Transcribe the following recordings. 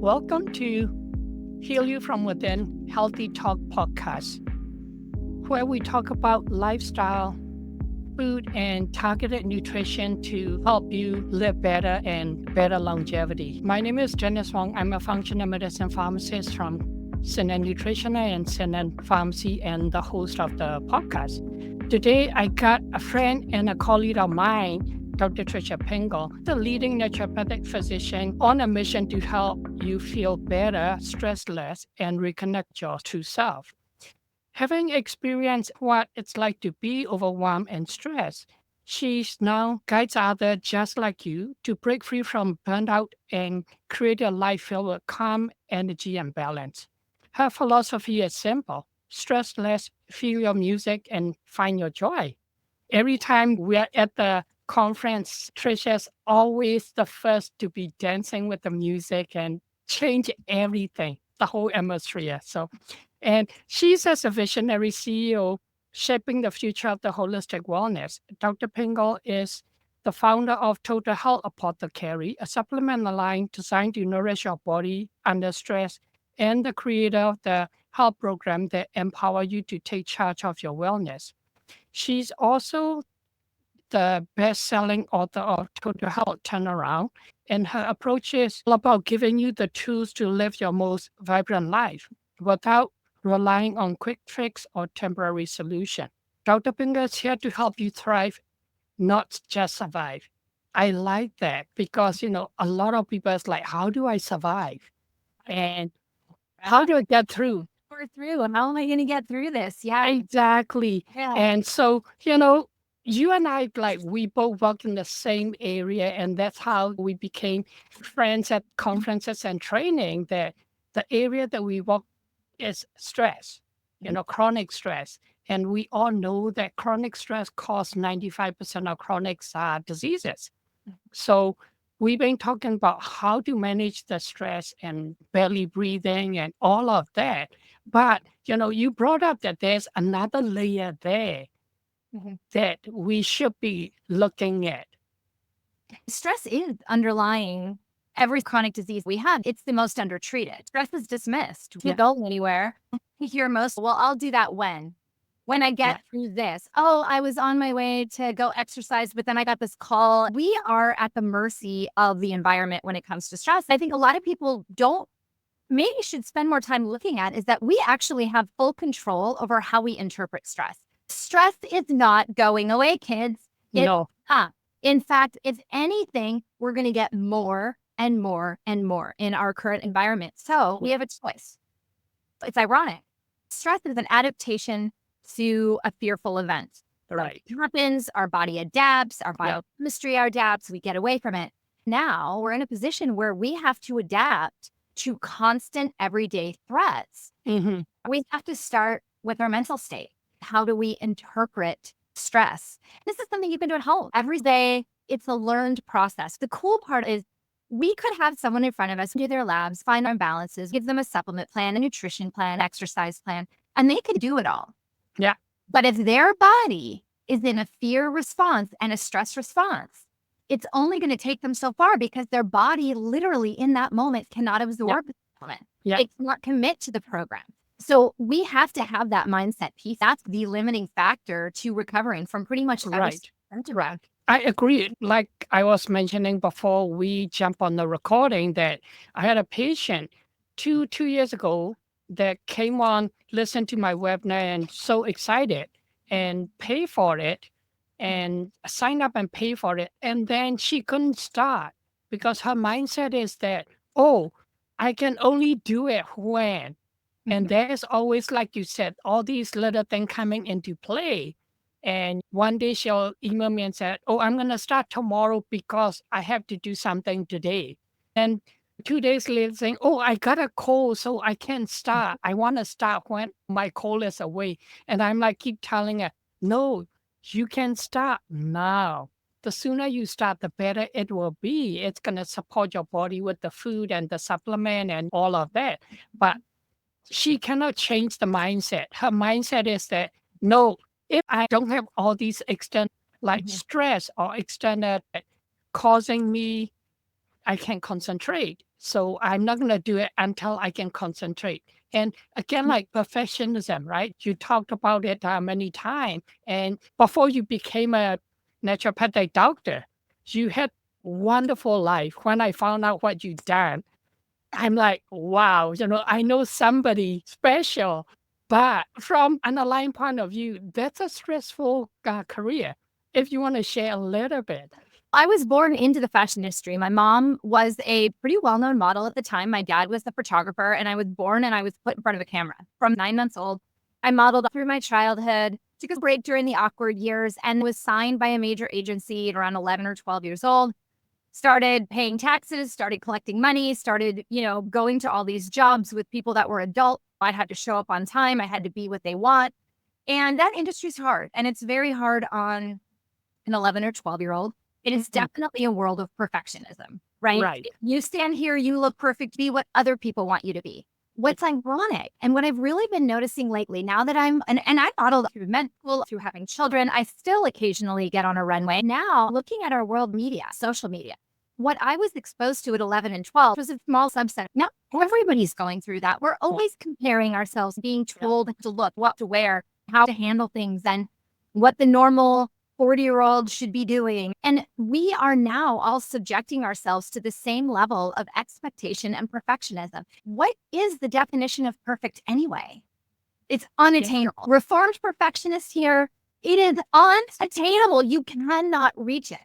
Welcome to Heal You From Within Healthy Talk podcast, where we talk about lifestyle, food, and targeted nutrition to help you live better and better longevity. My name is Janice Wong. I'm a functional medicine pharmacist from Sinan Nutrition and Sinan Pharmacy and the host of the podcast. Today, I got a friend and a colleague of mine, Dr. Tricia Pingle, the leading naturopathic physician on a mission to help you feel better, stress less, and reconnect your true self. Having experienced what it's like to be overwhelmed and stressed, she now guides others just like you to break free from burnout and create a life filled with calm, energy, and balance. Her philosophy is simple: stress less, feel your music, and find your joy. Every time we're at the conference, Trisha's always the first to be dancing with the music and change everything, the whole atmosphere. And she's as a visionary CEO shaping the future of the holistic wellness. Dr. Pingle is the founder of Total Health Apothecary, a supplement line designed to nourish your body under stress, and the creator of the health program that empower you to take charge of your wellness. She's also the best-selling author of Total Health Turnaround, and her approach is all about giving you the tools to live your most vibrant life without relying on quick fix or temporary solution. Dr. Pinger is here to help you thrive, not just survive. I like that because, a lot of people is like, how do I survive? And how do I get through? We're through. How am I going to get through this? Yeah. Exactly. Yeah. And so, you and I, like, we both work in the same area, and that's how we became friends at conferences and training. That the area that we work is stress, chronic stress. And we all know that chronic stress causes 95% of chronic diseases. So we've been talking about how to manage the stress and belly breathing and all of that. But, you brought up that there's another layer there that we should be looking at. Stress is underlying every chronic disease we have. It's the most undertreated. Stress is dismissed. We don't go anywhere. You hear most, well, I'll do that when I get through this. Oh, I was on my way to go exercise, but then I got this call. We are at the mercy of the environment when it comes to stress. I think a lot of people maybe should spend more time looking at is that we actually have full control over how we interpret stress. Stress is not going away, kids. No. In fact, if anything, we're going to get more and more and more in our current environment. So we have a choice. It's ironic. Stress is an adaptation to a fearful event. Right. It happens, our body adapts, our biochemistry adapts, we get away from it. Now we're in a position where we have to adapt to constant everyday threats. We have to start with our mental state. How do we interpret stress? This is something you can do at home every day. It's a learned process. The cool part is we could have someone in front of us do their labs, find our imbalances, give them a supplement plan, a nutrition plan, exercise plan, and they could do it all. Yeah. But if their body is in a fear response and a stress response, it's only going to take them so far because their body literally in that moment cannot absorb the supplement. It cannot commit to the program. So we have to have that mindset piece. That's the limiting factor to recovering from pretty much every Right. I agree. Like I was mentioning before we jump on the recording that I had a patient two years ago that came on, listened to my webinar and so excited and pay for it and sign up and pay for it. And then she couldn't start because her mindset is that, oh, I can only do it when. And there's always, like you said, all these little things coming into play. And one day she'll email me and say, oh, I'm going to start tomorrow because I have to do something today. And 2 days later saying, oh, I got a cold, so I can't start. I want to start when my cold is away. And I'm like, keep telling her, no, you can start now. The sooner you start, the better it will be. It's going to support your body with the food and the supplement and all of that. But she cannot change the mindset. Her mindset is that, no, if I don't have all these external, like stress or external causing me, I can't concentrate. So I'm not going to do it until I can concentrate. And again, like perfectionism, right? You talked about it many times. And before you became a naturopathic doctor, you had wonderful life. When I found out what you done, I'm like, wow, I know somebody special. But from an aligned point of view, that's a stressful career. If you want to share a little bit. I was born into the fashion industry. My mom was a pretty well-known model at the time. My dad was the photographer, and I was born and I was put in front of a camera from 9 months old. I modeled through my childhood, took a break during the awkward years, and was signed by a major agency at around 11 or 12 years old. Started paying taxes, started collecting money, started, going to all these jobs with people that were adult. I had to show up on time. I had to be what they want. And that industry's hard. And it's very hard on an 11 or 12-year-old. It is definitely a world of perfectionism, right? Right. You stand here, you look perfect, be what other people want you to be. What's ironic, and what I've really been noticing lately, now that and I modeled through med school, through having children, I still occasionally get on a runway. Now, looking at our world media, social media, what I was exposed to at 11 and 12 was a small subset. Now, everybody's going through that. We're always comparing ourselves, being told to look, what to wear, how to handle things, and what the normal 40-year-old should be doing. And we are now all subjecting ourselves to the same level of expectation and perfectionism. What is the definition of perfect anyway? It's unattainable. Reformed perfectionist here, it is unattainable. You cannot reach it.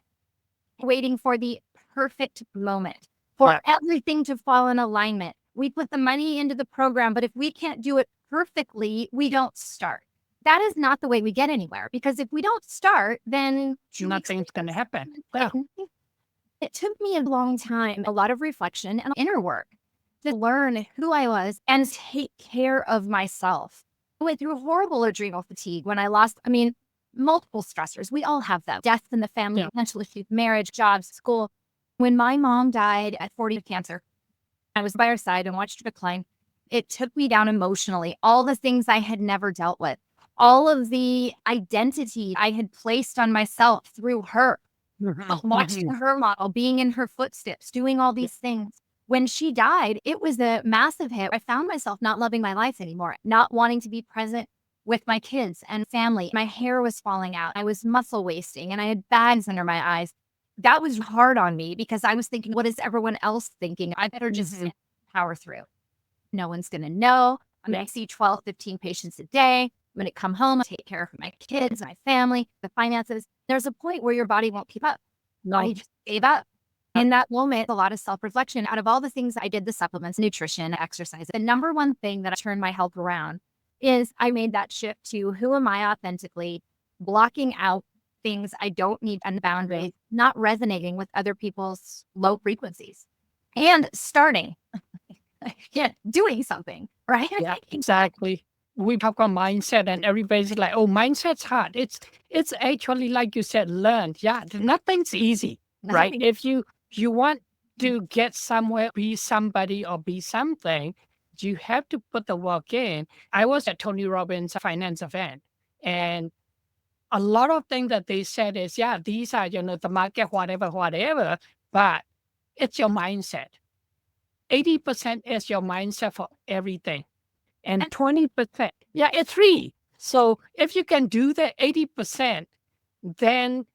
Waiting for the perfect moment, for everything to fall in alignment. We put the money into the program, but if we can't do it perfectly, we don't start. That is not the way we get anywhere, because if we don't start, then nothing's going to happen. Yeah. It took me a long time, a lot of reflection and inner work to learn who I was and take care of myself. I went through horrible adrenal fatigue when I lost, multiple stressors. We all have them. Death in the family, potential issues, marriage, jobs, school. When my mom died at 40 of cancer, I was by her side and watched her decline. It took me down emotionally. All the things I had never dealt with. All of the identity I had placed on myself through her, watching her model, being in her footsteps, doing all these things. When she died, it was a massive hit. I found myself not loving my life anymore, not wanting to be present with my kids and family. My hair was falling out. I was muscle wasting and I had bags under my eyes. That was hard on me because I was thinking, what is everyone else thinking? I better just power through. No one's going to know. I'm going to see 12, 15 patients a day. I'm going to come home, take care of my kids, my family, the finances. There's a point where your body won't keep up. No. Body just gave up. In that moment, a lot of self-reflection. Out of all the things I did, the supplements, nutrition, exercise, the number one thing that turned my health around is I made that shift to who am I authentically, blocking out things I don't need and boundaries, not resonating with other people's low frequencies, and starting, doing something, right? Yeah, exactly. We talk about mindset and everybody's like, oh, mindset's hard. It's actually, like you said, learned. Yeah, nothing's easy, right? If you want to get somewhere, be somebody or be something, you have to put the work in. I was at Tony Robbins' finance event, and a lot of things that they said is, yeah, these are, the market, whatever, but it's your mindset. 80% is your mindset for everything. And 20%, yeah, it's free. So if you can do the 80%, then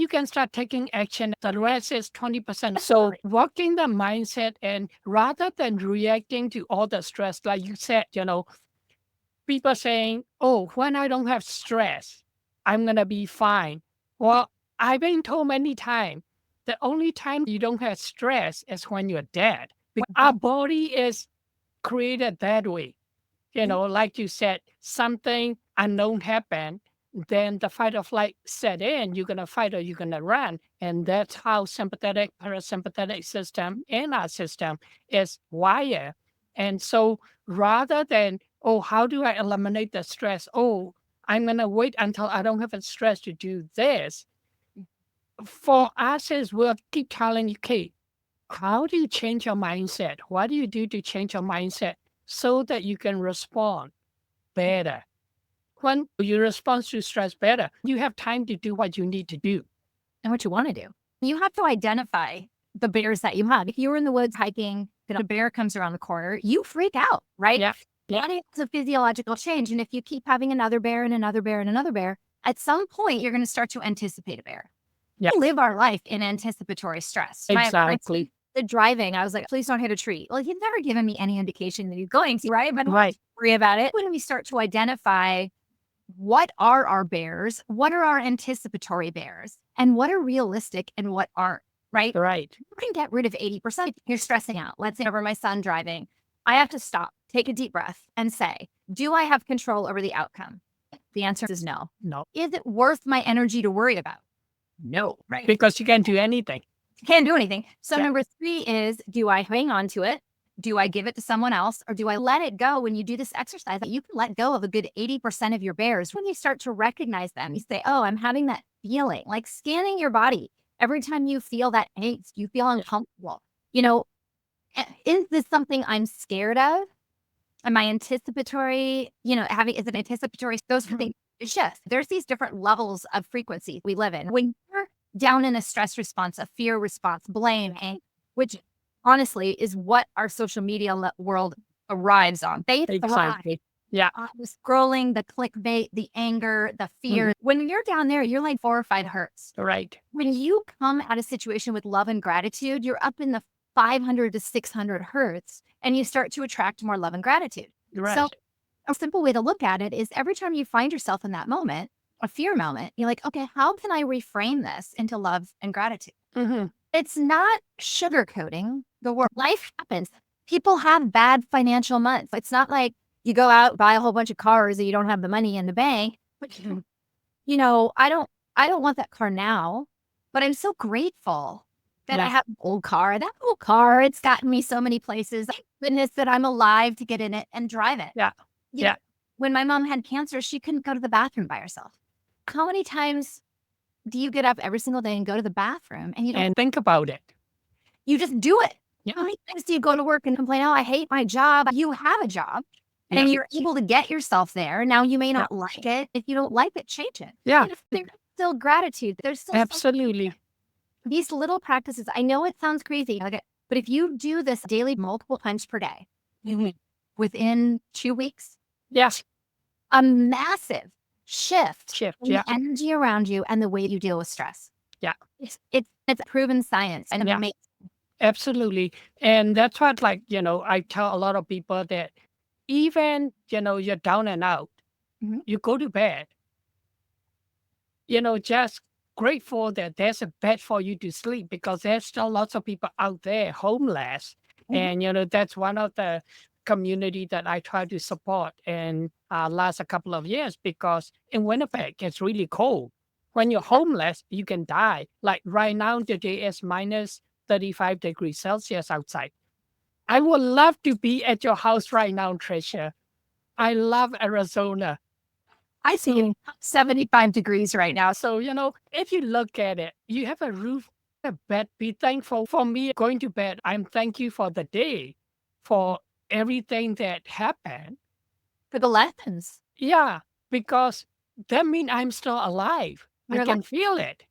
you can start taking action. The rest is 20%. So working the mindset, and rather than reacting to all the stress, like you said, people saying, oh, when I don't have stress, I'm going to be fine. Well, I've been told many times, the only time you don't have stress is when you're dead. Our body is created that way. Like you said, something unknown happened, then the fight or flight set in. You're going to fight or you're going to run. And that's how sympathetic, parasympathetic system in our system is wired. And so rather than, oh, how do I eliminate the stress? Oh, I'm going to wait until I don't have a stress to do this. For us, is we'll keep telling you, okay, how do you change your mindset? What do you do to change your mindset so that you can respond better? When you respond to stress better, you have time to do what you need to do. And what you want to do. You have to identify the bears that you have. If you were in the woods hiking and a bear comes around the corner, you freak out, right? Yeah. Body has a physiological change. And if you keep having another bear and another bear and another bear, at some point you're going to start to anticipate a bear. Yeah. We live our life in anticipatory stress. Exactly. The driving, I was like, please don't hit a tree. Well, he's never given me any indication that he's going to, right? But Right. worry about it. When we start to identify what are our bears, what are our anticipatory bears, and what are realistic and what aren't, right? Right. You can get rid of 80%. You're stressing out. Let's say over my son driving. I have to stop, take a deep breath and say, do I have control over the outcome? The answer is no. No. Is it worth my energy to worry about? No, right? Because you can't do anything. Can't do anything. So Yeah. number 3 is, do I hang on to it? Do I give it to someone else? Or do I let it go? When you do this exercise, you can let go of a good 80% of your bears. When you start to recognize them, you say, oh, I'm having that feeling, like scanning your body. Every time you feel that angst, you feel uncomfortable. Is this something I'm scared of? Am I anticipatory? Is it anticipatory? Those are things. Yes, there's these different levels of frequency we live in. When you're down in a stress response, a fear response, blame, anger, which honestly is what our social media world arrives on. They thrive Exactly. Yeah. on the scrolling, the clickbait, the anger, the fear. When you're down there, you're like 4 or 5 hertz. Right. When you come at a situation with love and gratitude, you're up in the 500 to 600 hertz, and you start to attract more love and gratitude. Right. So a simple way to look at it is every time you find yourself in that moment, a fear moment, you're like, okay, how can I reframe this into love and gratitude? It's not sugarcoating the world. Life happens. People have bad financial months. It's not like you go out, buy a whole bunch of cars and you don't have the money in the bank. But I don't want that car now, but I'm so grateful that I have an old car. That old car, it's gotten me so many places. Thank goodness that I'm alive to get in it and drive it. Yeah. Yeah. When my mom had cancer, she couldn't go to the bathroom by herself. How many times do you get up every single day and go to the bathroom and you don't think about it? You just do it. Yeah. How many times do you go to work and complain, oh, I hate my job? You have a job and you're able to get yourself there. Now you may not like it. If you don't like it, change it. Yeah. There's still gratitude. There's still Absolutely. these little practices. I know it sounds crazy, but if you do this daily multiple times per day, within 2 weeks, Yes. a massive shift in Yeah. the energy around you and the way you deal with stress. Yeah. It's proven science and amazing. Absolutely. And that's what, I tell a lot of people that even, you're down and out, you go to bed, just grateful that there's a bed for you to sleep because there's still lots of people out there homeless. And, that's one of the community that I try to support and last a couple of years because in Winnipeg, it's really cold. When you're homeless, you can die. Like right now, today is minus 35 degrees Celsius outside. I would love to be at your house right now, Tricia. I love Arizona. I see 75 degrees right now. So, if you look at it, you have a roof, a bed. Be thankful. For me, going to bed, I'm thank you for the day, for everything that happened. For the lessons. Yeah, because that means I'm still alive. You're I can feel it,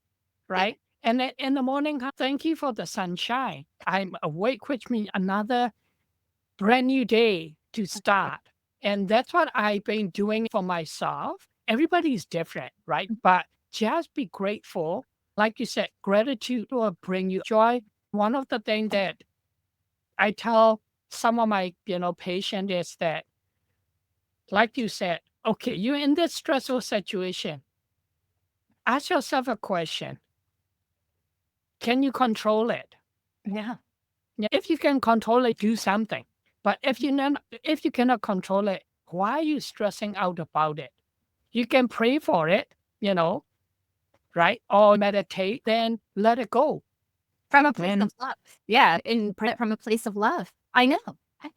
right? And then in the morning, thank you for the sunshine. I'm awake, which means another brand new day to start. And that's what I've been doing for myself. Everybody's different, right? But just be grateful. Like you said, gratitude will bring you joy. One of the things that I tell some of my, patients is that, like you said, okay, you're in this stressful situation. Ask yourself a question. Can you control it? Yeah. If you can control it, do something. But if you cannot control it, why are you stressing out about it? You can pray for it, right? Or meditate, then let it go. From a place of love. Yeah. And from a place of love. I know.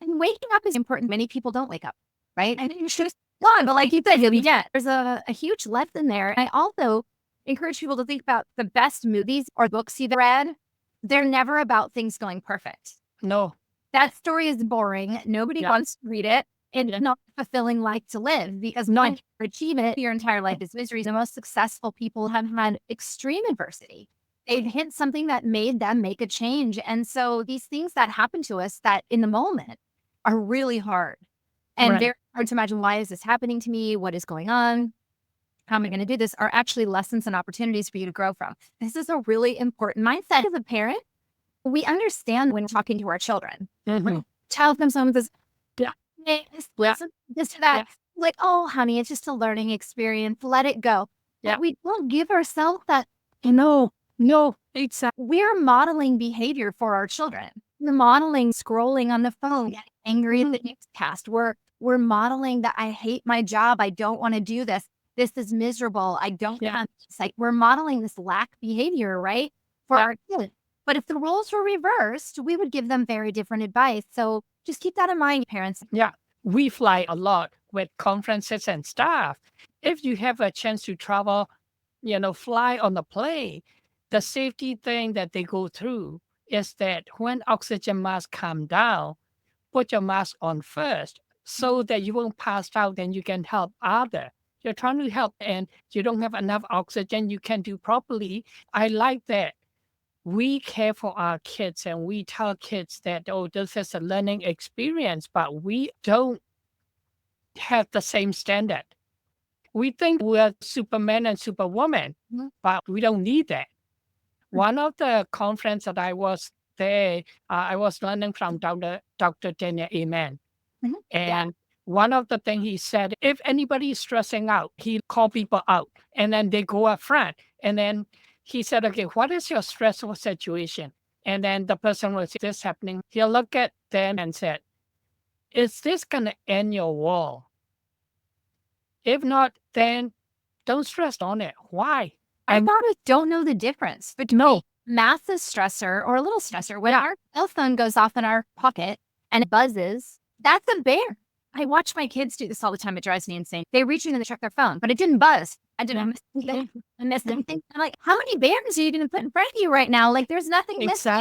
And waking up is important. Many people don't wake up, right? I think you should have gone, but like you said, you'll be dead. There's a huge lesson there. I also encourage people to think about the best movies or books you've read. They're never about things going perfect. No. That story is boring. Nobody wants to read it. It's not a fulfilling life to live because once you achieve it, your entire life is misery. The most successful people have had extreme adversity. They'd hit something that made them make a change. And so these things that happen to us that in the moment are really hard and Right. very hard to imagine. Why is this happening to me? What is going on? How am I going to do this? Are actually lessons and opportunities for you to grow from. This is a really important mindset as a parent. We understand when talking to our children. Mm-hmm. Child comes home and says, Yeah. "Hey, this, Yeah. this or that." Yeah. Like, oh, honey, it's just a learning experience. Let it go. Yeah. But we don't give ourselves that. No, exactly. We're modeling behavior for our children. We're modeling scrolling on the phone, getting angry at the newscast. We're modeling that I hate my job. I don't want to do this. This is miserable. I don't have it's like we're modeling this lack behavior, right? For our kids. But if the roles were reversed, we would give them very different advice. So just keep that in mind, parents. Yeah. We fly a lot with conferences and stuff. If you have a chance to travel, fly on the plane, the safety thing that they go through is that when oxygen masks come down, put your mask on first so that you won't pass out and you can help others. You're trying to help and you don't have enough oxygen you can do properly. I like that we care for our kids and we tell kids that, oh, this is a learning experience, but we don't have the same standard. We think we're Superman and Superwoman, but we don't need that. One of the conference that I was there, I was learning from Dr. Daniel Amen. And one of the things he said, if anybody is stressing out, he call people out and then they go up front. And then he said, okay, what is your stressful situation? And then the person will say, this happening. He'll look at them and said, is this going to end your war? If not, then don't stress on it. Why? I don't know the difference between massive stressor or a little stressor. When our cell phone goes off in our pocket and it buzzes, that's a bear. I watch my kids do this all the time. It drives me insane. They reach in and they check their phone, but it didn't buzz. I didn't miss anything. I missed anything. I'm like, how many bears are you going to put in front of you right now? Like, there's nothing missing.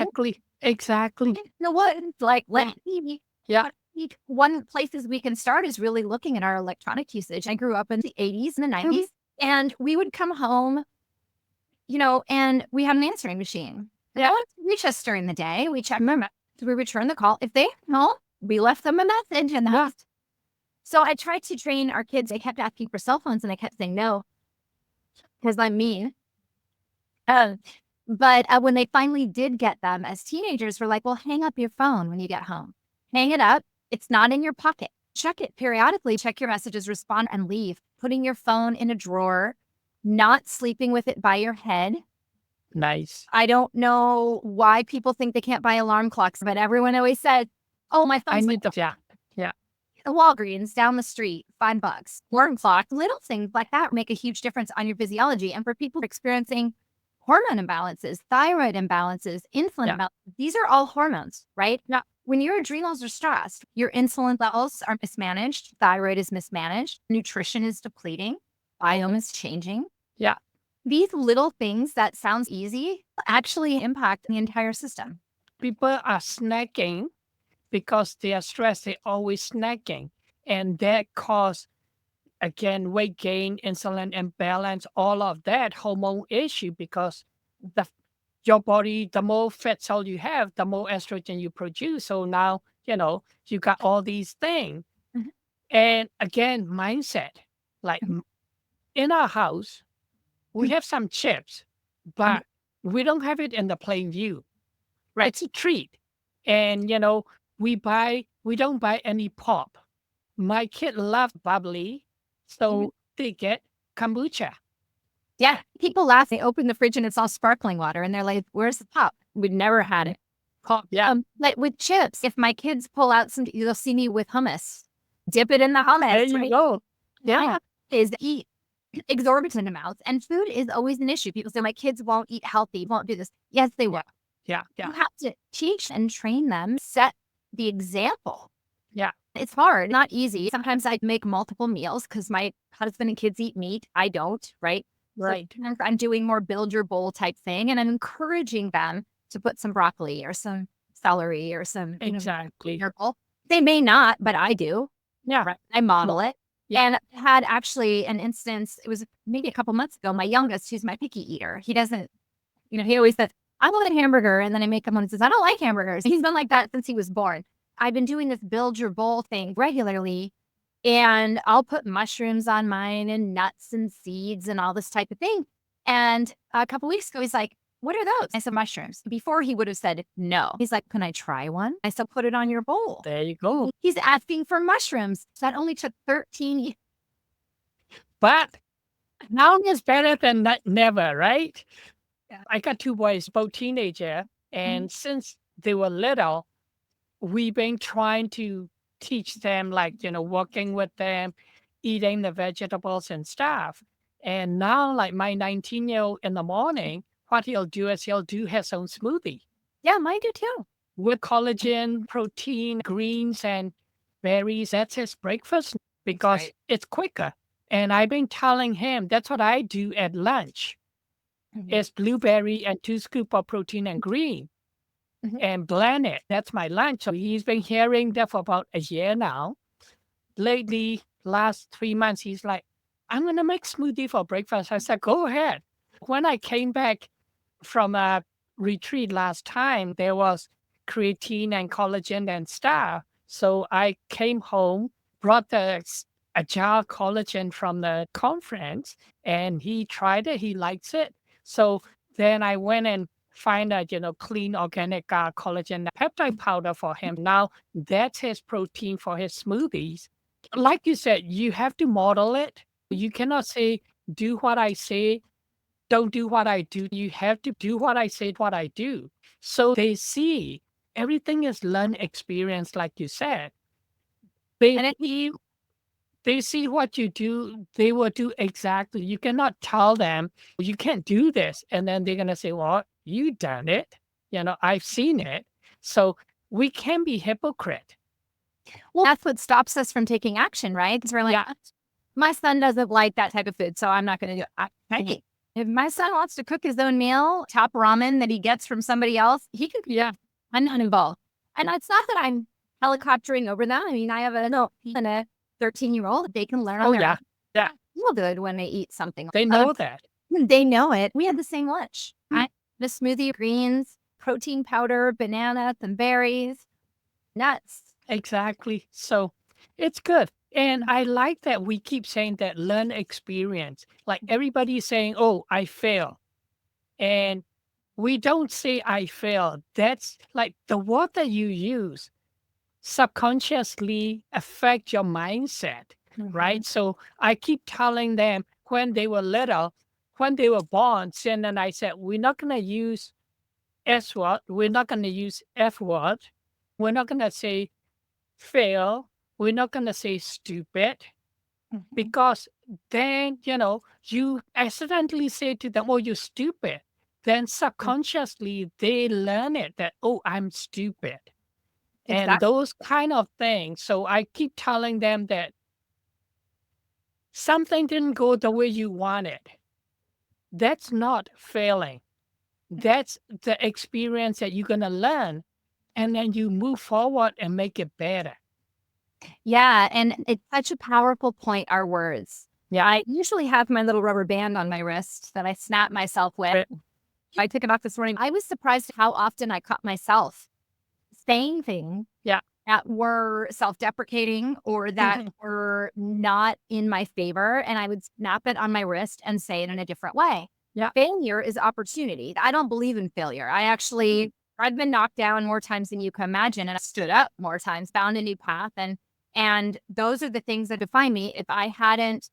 Exactly. You know what? It's like, let me. Yeah. One places we can start is really looking at our electronic usage. I grew up in the 80s and the 90s, and we would come home, and we had an answering machine. They wanted to reach us during the day. We checked them out. We return the call. If they call, we left them a message and that's. So I tried to train our kids. They kept asking for cell phones and I kept saying no because I'm mean. But when they finally did get them as teenagers, we're like, well, hang up your phone when you get home. Hang it up. It's not in your pocket. Check it periodically. Check your messages, respond, and leave. Putting your phone in a drawer, not sleeping with it by your head. Nice. I don't know why people think they can't buy alarm clocks, but everyone always said, oh, my phone's the Walgreens down the street, $5. Alarm clock, little things like that make a huge difference on your physiology. And for people experiencing hormone imbalances, thyroid imbalances, insulin imbalances, these are all hormones, right? Now, when your adrenals are stressed, your insulin levels are mismanaged, thyroid is mismanaged, nutrition is depleting, biome is changing. Yeah. These little things that sounds easy actually impact the entire system. People are snacking because they are stressed. They're always snacking. And that causes, again, weight gain, insulin imbalance, all of that hormone issue because your body, the more fat cell you have, the more estrogen you produce. So now, you got all these things. And again, mindset. Like in our house, we have some chips, but we don't have it in the plain view. Right. It's a treat. And, we don't buy any pop. My kid loves bubbly, so they get kombucha. Yeah. People laugh. They open the fridge and it's all sparkling water. And they're like, where's the pop? We've never had it. Pop, yeah. Like with chips, if my kids pull out you'll see me with hummus. Dip it in the hummus. There you go. Yeah. Is eat exorbitant amounts. And food is always an issue. People say, my kids won't eat healthy, won't do this. Yes, they will. Yeah. You have to teach and train them, set the example. Yeah. It's hard, not easy. Sometimes I make multiple meals because my husband and kids eat meat. I don't, right? Right. So I'm doing more build your bowl type thing. And I'm encouraging them to put some broccoli or some celery or some. Exactly. They may not, but I do. Yeah. Right. I model it. Yeah. And I had actually an instance, it was maybe a couple months ago, my youngest, who's my picky eater. He He always says, I want a hamburger. And then I make him one and says, I don't like hamburgers. He's been like that since he was born. I've been doing this build your bowl thing regularly. And I'll put mushrooms on mine and nuts and seeds and all this type of thing. And a couple weeks ago, he's like, what are those? I said, mushrooms. Before he would have said no. He's like, can I try one? I said, put it on your bowl. There you go. He's asking for mushrooms. That only took 13 years. But now is better than never, right? Yeah. I got 2 boys, both teenager. And since they were little, we've been trying to teach them, like, working with them, eating the vegetables and stuff. And now, like my 19-year-old in the morning, what he'll do is he'll do his own smoothie Yeah, mine do too. with collagen, protein, greens, and berries. That's his breakfast because right. it's quicker. And I've been telling him that's what I do at lunch. Is blueberry and 2 scoops of protein and green and blend it. That's my lunch. So he's been hearing that for about a year now. Lately, last 3 months, he's like, I'm going to make smoothie for breakfast. I said, go ahead. When I came back from a retreat last time, there was creatine and collagen and stuff. So I came home, brought a jar of collagen from the conference, and he tried it. He likes it. So then I went and find a, clean organic collagen peptide powder for him. Now that's his protein for his smoothies. Like you said, you have to model it. You cannot say, do what I say, don't do what I do. You have to do what I say, what I do. So they see everything is learned experience, like you said. They see what you do, they will do exactly. You cannot tell them, you can't do this. And then they're going to say, well, you done it. I've seen it. So we can be hypocrite. Well, that's what stops us from taking action, right? Because we're like, my son doesn't like that type of food, so I'm not going to do it. Hey, if my son wants to cook his own meal, top ramen that he gets from somebody else, he can. Yeah. I'm not involved. And it's not that I'm helicoptering over that. I mean, I have a 13-year-old. They can learn on their own. Yeah. Feel good when they eat something. They know that. They know it. We had the same lunch. The smoothie, greens, protein powder, bananas and berries, nuts. Exactly. So it's good. And I like that we keep saying that learn experience. Like everybody's saying, oh, I fail. And we don't say I fail. That's like the word that you use subconsciously affect your mindset, right? So I keep telling them when they were little, when they were born, and then I said, we're not going to use S word. We're not going to use F word. We're not going to say fail. We're not going to say stupid because then, you accidentally say to them, oh, you're stupid. Then subconsciously they learn it that, oh, I'm stupid. And those kind of things. So I keep telling them that something didn't go the way you wanted. That's not failing. That's the experience that you're going to learn. And then you move forward and make it better. Yeah. And it's such a powerful point, our words. Yeah. I usually have my little rubber band on my wrist that I snap myself with. I took it off this morning. I was surprised how often I caught myself saying things that were self-deprecating or that were not in my favor. And I would snap it on my wrist and say it in a different way. Yeah. Failure is opportunity. I don't believe in failure. I've been knocked down more times than you can imagine. And I stood up more times, found a new path. And those are the things that define me. If I hadn't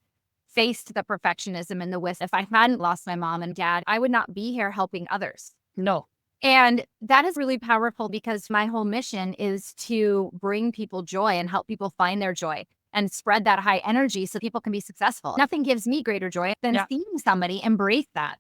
faced the perfectionism and the wisdom, if I hadn't lost my mom and dad, I would not be here helping others. No. And that is really powerful because my whole mission is to bring people joy and help people find their joy and spread that high energy so people can be successful. Nothing gives me greater joy than seeing somebody embrace that.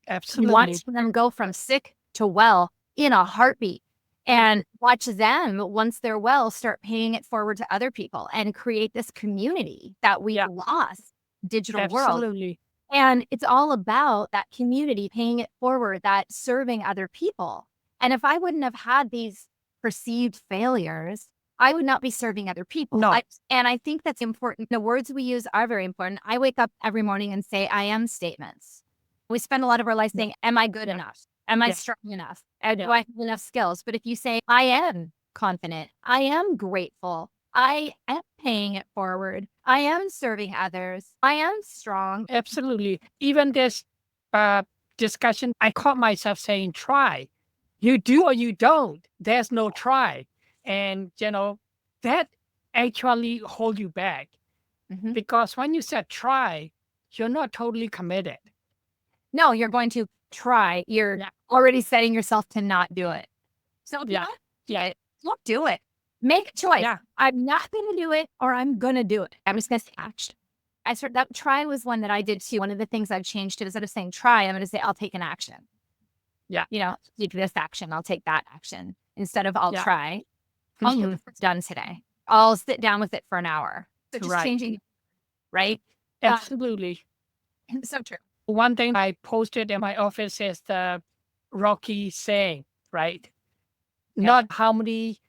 Absolutely. Watching them go from sick to well in a heartbeat and watch them, once they're well, start paying it forward to other people and create this community that we lost digital world. Absolutely. And it's all about that community, paying it forward, that serving other people. And if I wouldn't have had these perceived failures, I would not be serving other people. No. And I think that's important. The words we use are very important. I wake up every morning and say, I am statements. We spend a lot of our life saying, am I good enough? Am I Yeah. strong enough? Do Yeah. I have enough skills? But if you say, I am confident, I am grateful, I am paying it forward, I am serving others, I am strong. Absolutely. Even this uh, discussion, I caught myself saying, try. You do or you don't. There's no try. And, that actually hold you back Mhm. because when you said try, you're not totally committed. No, you're going to try. You're Yeah. already setting yourself to not do it. So if you Yeah. don't do it, don't do it. Make a choice. Yeah. I'm not going to do it or I'm going to do it. I'm just going to say action. I started that try was one that I did too. One of the things I've changed to instead of saying try, I'm going to say I'll take an action. Yeah. Do this action. I'll take that action instead of I'll Yeah. try. I'll get this done today. I'll sit down with it for an hour. So just Right. changing, right? Absolutely. So true. One thing I posted in my office is the Rocky saying, right? Yeah. Not how many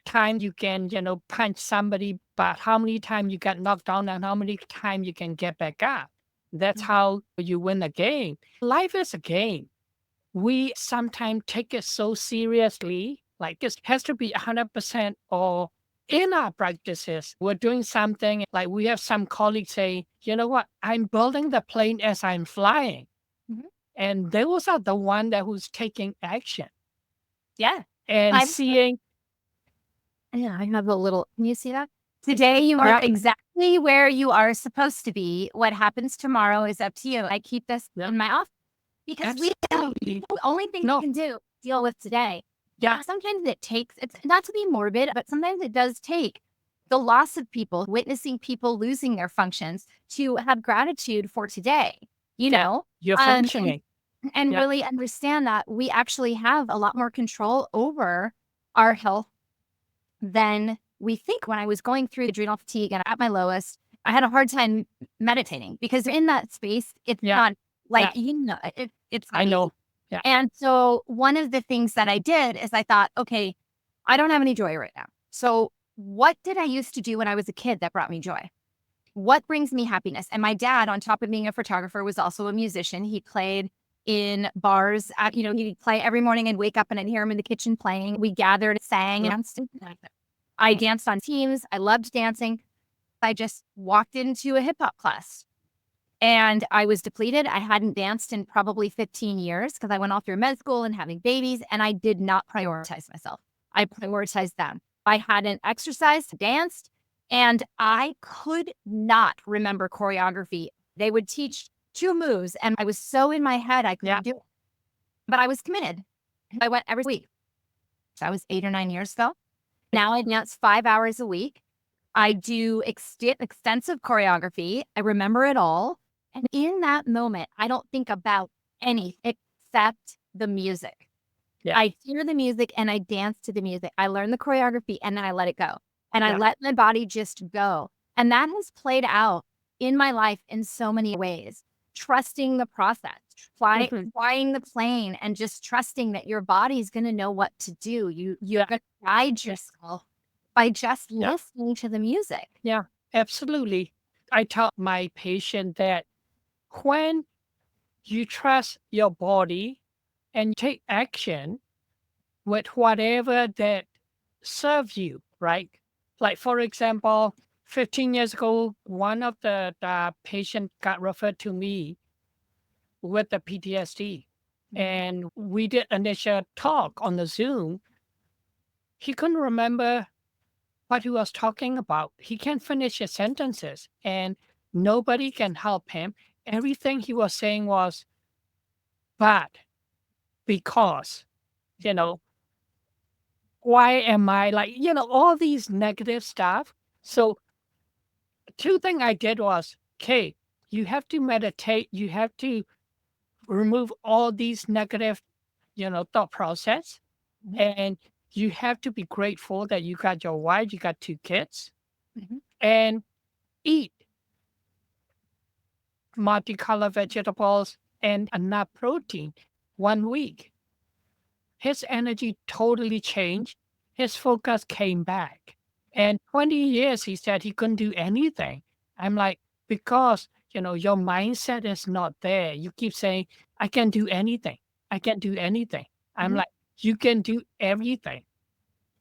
times you can, punch somebody, but how many times you get knocked down and how many times you can get back up. That's how you win a game. Life is a game. We sometimes take it so seriously, like this has to be 100% or in our practices. We're doing something like we have some colleagues say, you know what, I'm building the plane as I'm flying. Mhm. And those are the one that who's taking action Yeah. and I'm seeing, Yeah, I have a little can you see that? Today, you are yeah, exactly where you are supposed to be. What happens tomorrow is up to you. I keep this yeah, in my office because absolutely. the only thing we No, can do deal with today. yeah, Sometimes it takes it's not to be morbid, but sometimes it does take the loss of people, witnessing people losing their functions to have gratitude for today, you yeah, know? you're Um, functioning. and Yeah, really understand that we actually have a lot more control over our health than we think. When I was going through adrenal fatigue and at my lowest, I had a hard time meditating because in that space, it's yeah, not yeah, like, it's not I easy. know. Yeah, And so one of the things that I did is I thought, okay, I don't have any joy right now. So what did I used to do when I was a kid that brought me joy? What brings me happiness? And my dad, on top of being a photographer, was also a musician. He played in bars. He'd play every morning and wake up and I'd hear him in the kitchen playing. We gathered, sang, yeah, and I danced on teams. I loved dancing. I just walked into a hip hop class and I was depleted. I hadn't danced in probably 15 years because I went all through med school and having babies, and I did not prioritize myself. I prioritized them. I hadn't exercised, danced, and I could not remember choreography. They would teach two moves, and I was so in my head, I yeah, couldn't do it. But I was committed. I went every week. So that was 8 or 9 years ago. Now I dance 5 hours a week. I do extensive choreography. I remember it all. And in that moment, I don't think about anything except the music. yeah, I hear the music and I dance to the music. I learn the choreography and then I let it go. And I yeah. let my body just go. And that has played out in my life in so many ways. Trusting the process, Mhm. flying the plane, and just trusting that your body's going to know what to do. You're going to guide yourself by just Yeah, listening to the music. yeah, absolutely. I tell my patient that when you trust your body and take action with whatever that serves you, right? Like, for example, 15 years ago, one of the patient got referred to me with the PTSD. Mhm. And we did initial talk on the Zoom. He couldn't remember what he was talking about. He can't finish his sentences and nobody can help him. Everything he was saying was, but because, you know, why am I like, all these negative stuff. So, two things I did was, okay, you have to meditate, you have to remove all these negative, thought process. Mhm. And you have to be grateful that you got your wife, you got two kids, Mhm. and eat multicolored vegetables and enough protein 1 week. His energy totally changed. His focus came back. And 20 years, he said he couldn't do anything. I'm like, because your mindset is not there. You keep saying, I can do anything. I can do anything. I'm Mhm. like, you can do everything.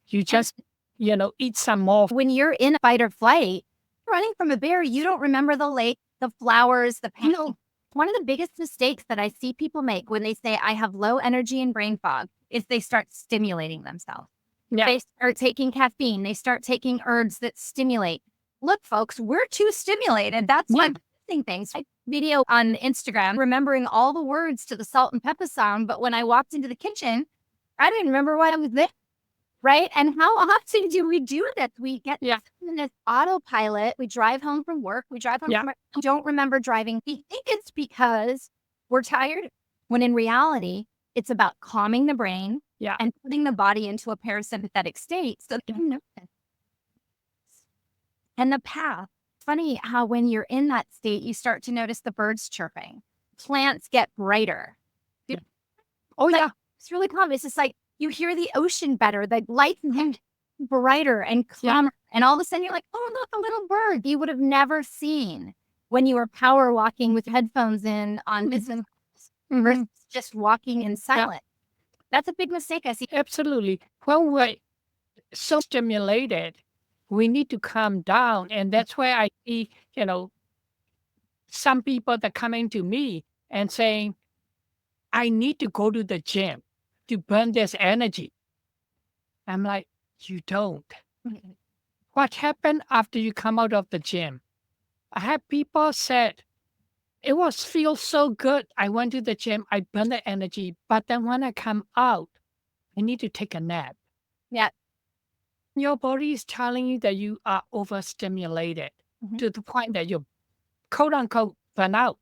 You And just, eat some more. when you're in fight or flight, running from a bear, you don't remember the lake, the flowers, the pain. One of the biggest mistakes that I see people make when they say, I have low energy and brain fog, is they start stimulating themselves. Yeah. They start taking caffeine. They start taking herbs that stimulate. Look, folks, we're too stimulated. That's why I'm missing things. I video on Instagram, remembering all the words to the salt and pepper song. But when I walked into the kitchen, I didn't remember why I was there. Right. And how often do we do this? We get in this autopilot. We drive home from work. We drive home from work. We don't remember driving. We think it's because we're tired, when in reality, it's about calming the brain and putting the body into a parasympathetic state so that you know it. And the path. Funny how when you're in that state, you start to notice the birds chirping. Plants get brighter. Oh, yeah. It's really common. It's just like you hear the ocean better, the lights get brighter and calmer. And all of a sudden you're like, oh, look, a little bird you would have never seen when you were power walking with headphones in on business versus just walking in silence. That's a big mistake I see. Absolutely. When we're so stimulated, we need to calm down. And that's where I see, some people that coming to me and saying, I need to go to the gym to burn this energy. I'm like, you don't. What happened after you come out of the gym? I had people said, it was feels so good. I went to the gym, I burn the energy, but then when I come out, I need to take a nap. Yeah. Your body is telling you that you are overstimulated to the point that you're quote unquote burn out.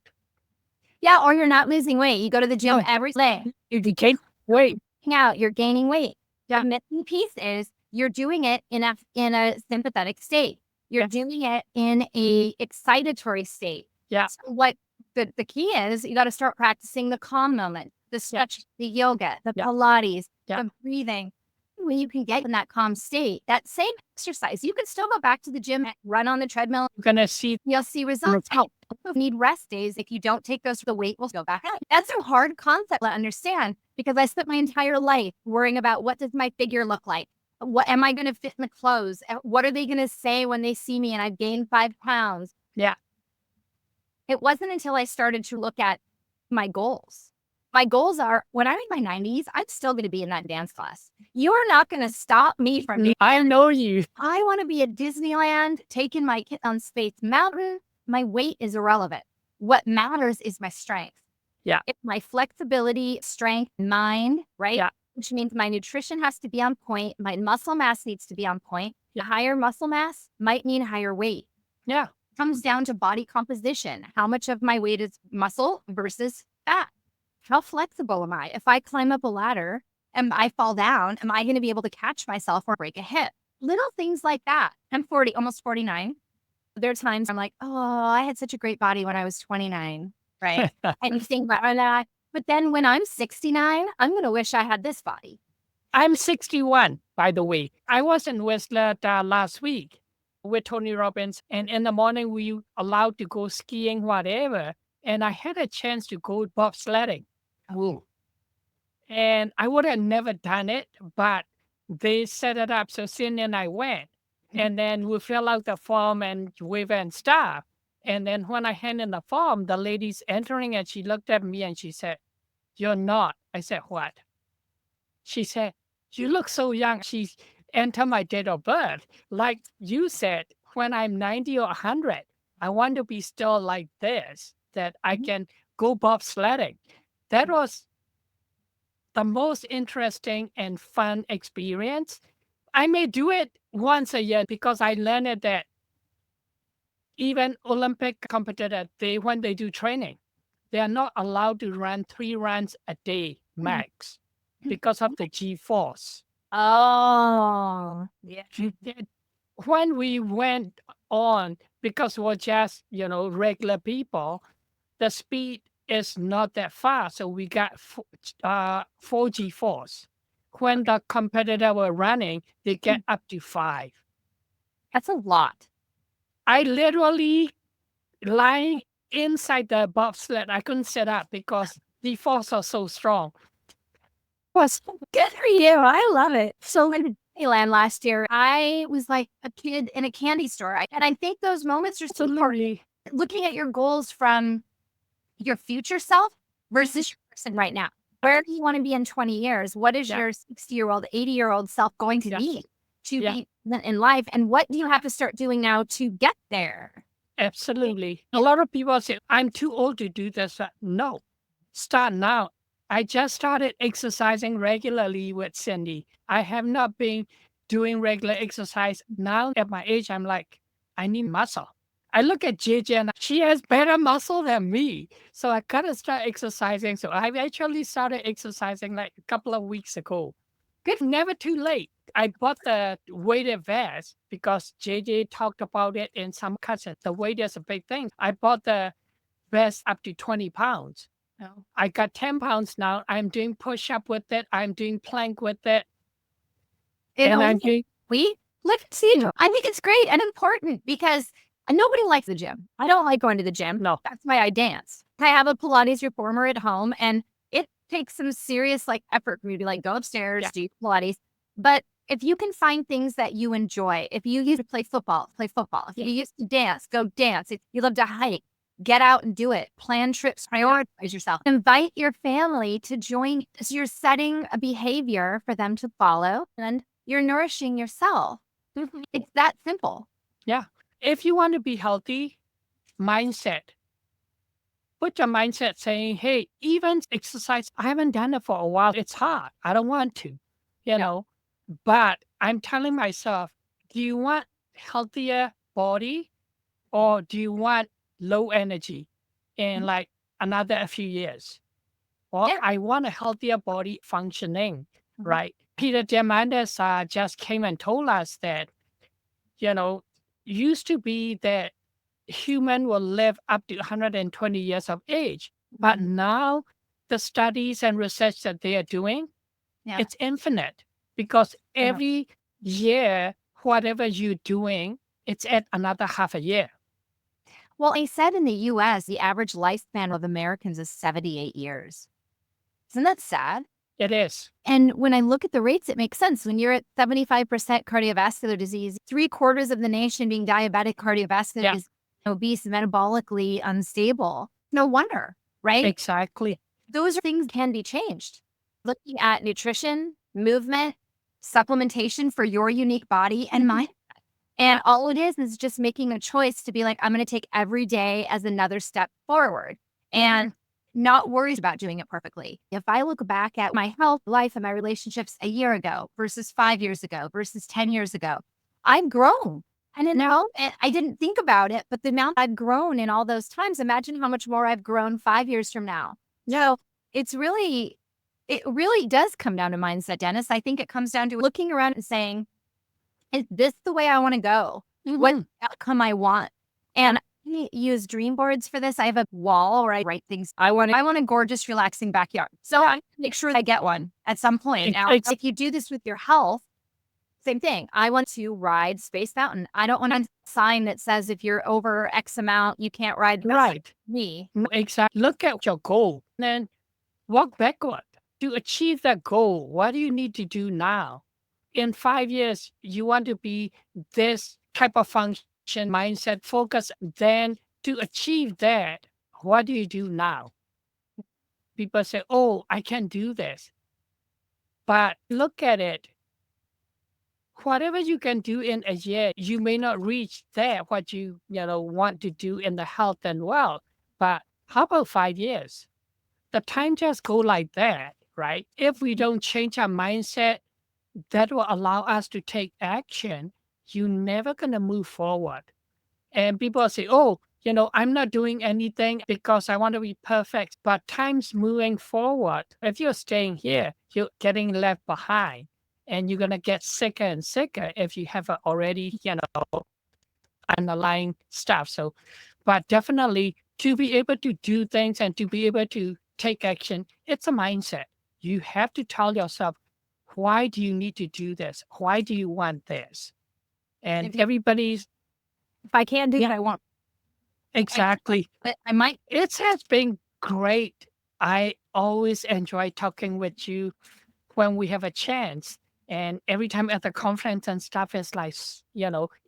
Yeah, or you're not losing weight. You go to the gym every day. You gain weight. You're gaining weight. The missing piece is you're doing it in a sympathetic state. You're doing it in a excitatory state. Yeah. So what the key is, you got to start practicing the calm moment, the stretch, the yoga, the Pilates, the breathing. When you can get in that calm state, that same exercise, you can still go back to the gym and run on the treadmill. You'll see results. You need rest days. If you don't take those, the weight will go back up. That's a hard concept to understand because I spent my entire life worrying about what does my figure look like? What am I going to fit in the clothes? What are they going to say when they see me and I've gained 5 pounds? Yeah. It wasn't until I started to look at my goals. My goals are, when I'm in my 90s, I'm still going to be in that dance class. You're not going to stop me from being. I know you. I want to be at Disneyland, taking my kid on Space Mountain. My weight is irrelevant. What matters is my strength. Yeah. It's my flexibility, strength, mind, right? Yeah. Which means my nutrition has to be on point. My muscle mass needs to be on point. The higher muscle mass might mean higher weight. Yeah. It comes down to body composition. How much of my weight is muscle versus fat? How flexible am I? If I climb up a ladder and I fall down, am I going to be able to catch myself or break a hip? Little things like that. I'm 40, almost 49. There are times I'm like, oh, I had such a great body when I was 29, right? And you think about that. But then when I'm 69, I'm going to wish I had this body. I'm 61, by the way. I was in Whistler last week with Tony Robbins. And in the morning, we were allowed to go skiing, whatever. And I had a chance to go bobsledding. Oh. And I would have never done it, but they set it up. So Cindy and I went. And then we fill out the form and wave and stuff. And then when I hand in the form, the lady's entering and she looked at me and she said, "You're not." I said, "What?" She said, "You look so young." She entered my date of birth. Like you said, when I'm 90 or 100, I want to be still like this, that I can go bobsledding. That was the most interesting and fun experience. I may do it once a year because I learned that even Olympic competitors, when they do training, they are not allowed to run 3 runs a day max because of the G-force. Oh, yeah. When we went on, because we're just, regular people, the speed is not that fast. So we got 4 G-force. When the competitor were running, they get up to 5. That's a lot. I literally lying inside the bobsled. I couldn't sit up because the force was so strong. Was Good for you. I love it. So in Disneyland last year, I was like a kid in a candy store. And I think those moments are so important. absolutely. Looking at your goals from your future self versus your person right now. Where do you want to be in 20 years? What is Yeah. your 60-year-old, 80-year-old self going to Yeah. be to Yeah. be in life? And what do you have to start doing now to get there? Absolutely. A lot of people say, I'm too old to do this. No, start now. I just started exercising regularly with Cindy. I have not been doing regular exercise. Now at my age, I'm like, I need muscle. I look at JJ and she has better muscle than me. So I gotta start exercising. So I actually started exercising like a couple of weeks ago. Good, never too late. I bought the weighted vest because JJ talked about it in some cuts. The weight is a big thing. I bought the vest up to 20 pounds. No. I got 10 pounds now. I'm doing push up with it. I'm doing plank with it. And I'm doing, Let's see. I think it's great and important because nobody likes the gym. I don't like going to the gym. no, That's why I dance. I have a Pilates reformer at home, and it takes some serious effort for me to go upstairs, Yeah. do Pilates. But if you can find things that you enjoy, if you used to play football, play football. If you used to dance, go dance. If you love to hike, get out and do it. Plan trips, prioritize yourself. Invite your family to join. So you're setting a behavior for them to follow, and you're nourishing yourself. Mhm. It's that simple. Yeah. If you want to be healthy, mindset. Put your mindset saying, hey, even exercise, I haven't done it for a while. It's hard. I don't want to, you know. But I'm telling myself, do you want healthier body or do you want low energy in Mhm. like another few years? Well, Yeah. I want a healthier body functioning, Mhm. right? Peter Diamandis just came and told us that, used to be that human will live up to 120 years of age. But now the studies and research that they are doing, Yeah. it's infinite because Yeah. every year, whatever you're doing, it's at another half a year. Well, they said in the US, the average lifespan of Americans is 78 years. Isn't that sad? It is. And when I look at the rates, it makes sense. When you're at 75% cardiovascular disease, 3/4 of the nation being diabetic cardiovascular Yeah. disease, obese, metabolically unstable. No wonder, right? Exactly. Those things can be changed. Looking at nutrition, movement, supplementation for your unique body and mind. And all it is just making a choice to be like, I'm going to take every day as another step forward and not worried about doing it perfectly. If I look back at my health, life, and my relationships a year ago versus 5 years ago versus 10 years ago, I've grown. And I didn't think about it, but the amount I've grown in all those times, imagine how much more I've grown 5 years from now. No, it really does come down to mindset, Dennis. I think it comes down to looking around and saying, is this the way I want to go? What outcome I want? And I use dream boards for this. I have a wall where I write things. I want a gorgeous, relaxing backyard. So I make sure I get one at some point. Now, if you do this with your health, same thing. I want to ride Space Mountain. I don't want a sign that says if you're over X amount, you can't ride. Right. Me. Exactly. Look at your goal and then walk backward. To achieve that goal, what do you need to do now? In 5 years, you want to be this type of function, mindset, focus. Then to achieve that, what do you do now? People say, oh, I can do this. But look at it. Whatever you can do in a year, you may not reach that, what you want to do in the health and wealth. But how about 5 years? The time just go like that, right? If we don't change our mindset, that will allow us to take action. You're never going to move forward. And people say, oh, I'm not doing anything because I want to be perfect. But time's moving forward. If you're staying here, you're getting left behind. And you're going to get sicker and sicker if you have already, underlying stuff. So, but definitely to be able to do things and to be able to take action, it's a mindset. You have to tell yourself, why do you need to do this? Why do you want this? And everybody's, If I can't do it, I won't. Exactly. But I might. It has been great. I always enjoy talking with you when we have a chance. And every time at the conference and stuff, it's like,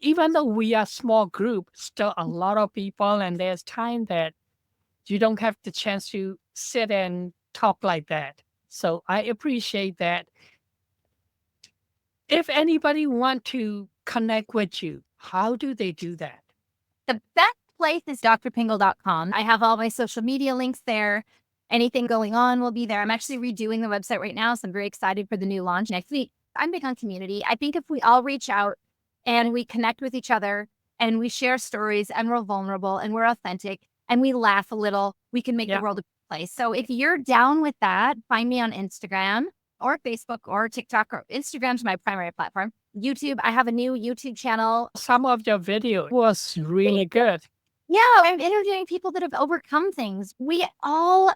even though we are small group, still a lot of people, and there's time that you don't have the chance to sit and talk like that. So I appreciate that. If anybody want to connect with you, how do they do that? The best place is drpingle.com. I have all my social media links there. Anything going on will be there. I'm actually redoing the website right now, so I'm very excited for the new launch next week. I'm big on community. I think if we all reach out and we connect with each other and we share stories and we're vulnerable and we're authentic and we laugh a little, we can make the world a better place. So if you're down with that, find me on Instagram or Facebook or TikTok, or Instagram's my primary platform. YouTube, I have a new YouTube channel. Some of your video was really good. Yeah, I'm interviewing people that have overcome things. We all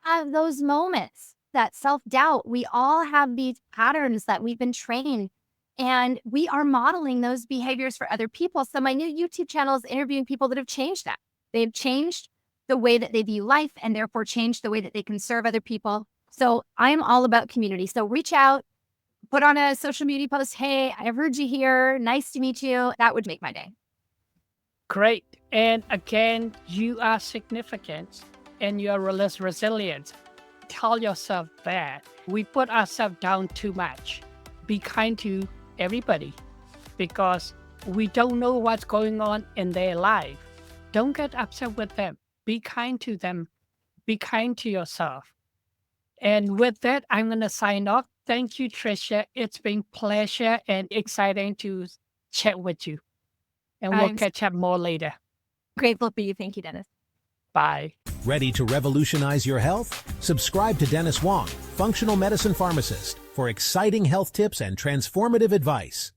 have those moments, that self-doubt. We all have these patterns that we've been trained, and we are modeling those behaviors for other people. So my new YouTube channel is interviewing people that have changed that. They've changed the way that they view life and therefore changed the way that they can serve other people. So I am all about community. So reach out, put on a social media post. Hey, I heard you here. Nice to meet you. That would make my day. Great. And again, you are significant and you are resilient. Tell yourself that. We put ourselves down too much. Be kind to everybody because we don't know what's going on in their life. Don't get upset with them. Be kind to them. Be kind to yourself. And with that, I'm going to sign off. Thank you, Tricia. It's been pleasure and exciting to chat with you. And we'll catch up more later. Grateful for you. Thank you, Dennis. Bye. Ready to revolutionize your health? Subscribe to Dennis Wong, functional medicine pharmacist, for exciting health tips and transformative advice.